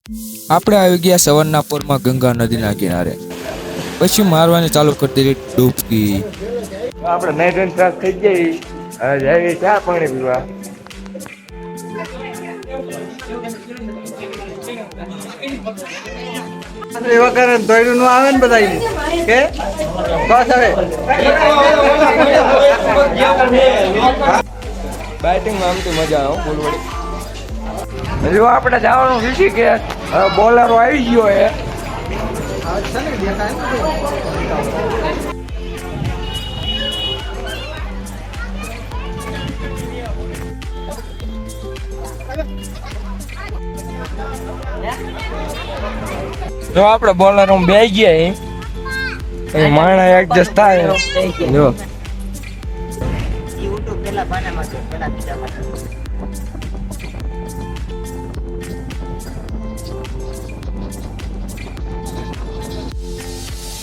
આપણે આવી ગયા સવર્ણાપુરમાં ગંગા નદીના કિનારે. પછી મારવાની ચાલુ કરી દીધી ડૂબકી. આપણે નાઈટ એન્ડ ક્લાસ થઈ ગઈ. હવે જઈએ ચા પાણી પીવા. એવા કરે દોડ્યું નું આવે ને બધા કે બસ હવે બેટિંગમાં આમથી મજા આવે બોલવડી. હજુ આપણે જવાનું ઋષિકેશ. બોલરો આવી ગયો હે. જો આપણે બોલર બે ગયા માણા એડજસ્ટ થાય. જો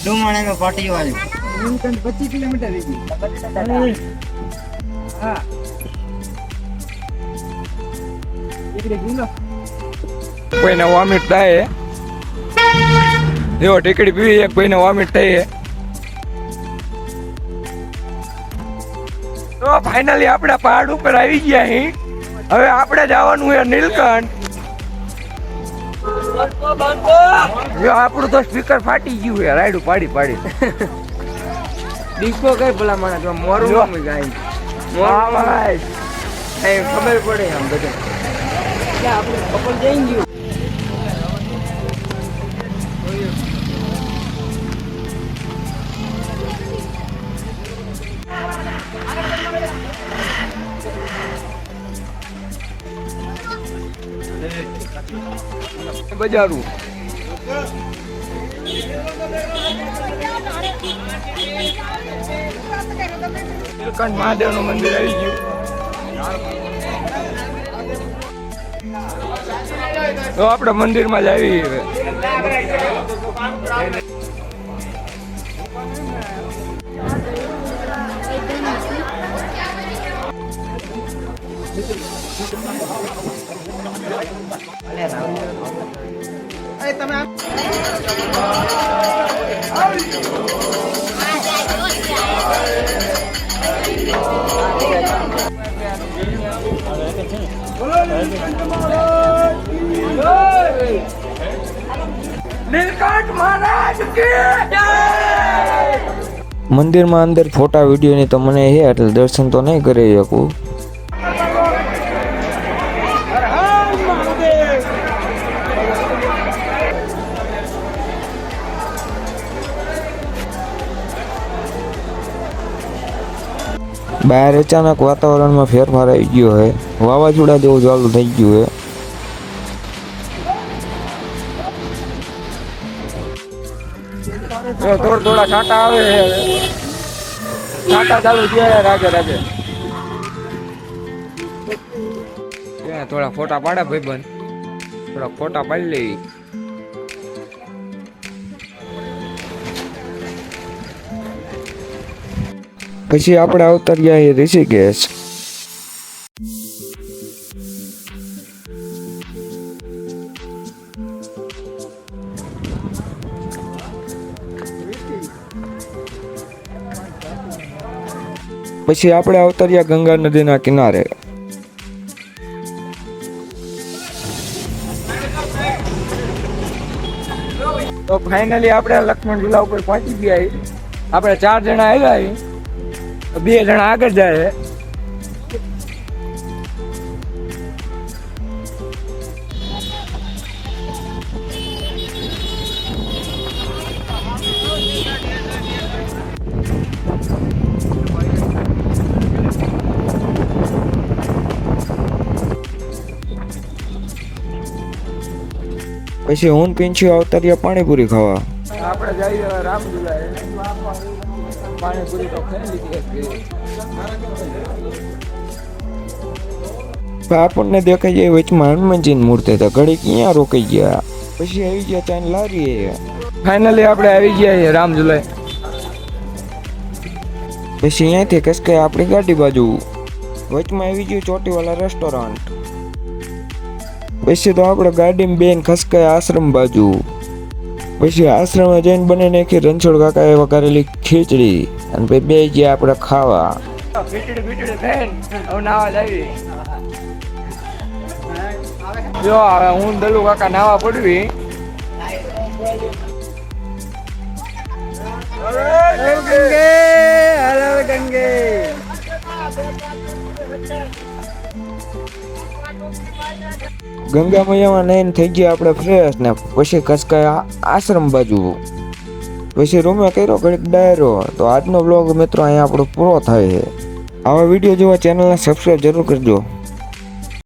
ડુમાણા में पार्टी वाली 25 किलोमीटर हाँ કોઈને વોમિટ થાય. જો ટીકડી પીવી એક કોઈને વોમિટ થાય. તો ફાઇનલી આપણે પહાડ ઉપર આવી ગયા અહીં. હવે આપણે જવાનું છે નીલકંઠ. જો આપણું તો સ્પીકર ફાટી ગયું છે રાઈડ પાડી પાડી. ડિસ્કો કઈ ભલા માણસ મોરું ગાય ખબર પડે આમ બધું આપણે કપલ જઈ ગયું. બજારું નીલકંઠ મહાદેવ નું મંદિર આવી ગયું. તો આપણે મંદિર માં જ આવી. નીલકંઠ મહારાજ કી જય. મંદિરમાં અંદર ફોટા વિડીયોની તો મને હે એટલે દર્શન તો નહીં કરી શકું. બહાર અચાનક વાતાવરણમાં ફેરફાર આવી ગયો હે. વાવાઝોડા જેવું ચાલુ થઈ ગયું હે. થોડા થોડા છાંટા આવે છે. છાંટા ચાલુ થયા રાગે રાગે. થોડા ફોટા પાડે ભાઈબંધ. થોડા ફોટા પાડી લેવી. પછી આપણે આવતા રહ્યા ઋષિકેશ. પછી આપણે આવતા રહ્યા ગંગા નદીના કિનારે. તો ફાઇનલી આપણે લક્ષ્મણ ઝૂલા ઉપર પહોંચી ગયા. આપણે 4 જણા આવ્યા. 2 જણા આગળ જાય. પછી હું પિંછું આવતા રહ્યા પાણીપુરી ખાવા. આપણે જઈએ રામઝૂલા. પાણીપુરી તો ખાઈ લીધી. આપણને દેખાઈ જાય વચમાં હનુમાનજીની મૂર્તિ તો ઘડી ક્યાં રોકાઈ ગયા. પછી આવી ગયા ત્યાં લારીએ. ફાઇનલી આપણે આવી ગયા રામઝૂલા. પછી અહીંયાથી કસકે આપણી ગાડી બાજુ વચમાં આવી ગયું ચોટીવાલા રેસ્ટોરન્ટ. પછી તો આપણે ગાડીમાં બેન ખસકાય આશ્રમ બાજુ. પછી આશ્રમમાં જઈને બને નાખી રણછોડ કાકાએ વઘારેલી ખીચડી અને પછી બે ગયા આપણે ખાવા. ખીચડી થઈને હવે નાવા જાવી. જો હવે હું દલુ કાકા નાવા પડવી. ગંગા મૈયામાં નઈને થઈ ગયા આપણે ફ્રેશ ને પછી ખસકાય આશ્રમ બાજુ. પછી રૂમે કર્યો ઘડીક ડાયરો. તો આજનો બ્લોગ મિત્રો અહીંયા આપણો પૂરો થાય છે. આવા વિડીયો જોવા ચેનલને સબસ્ક્રાઈબ જરૂર કરજો.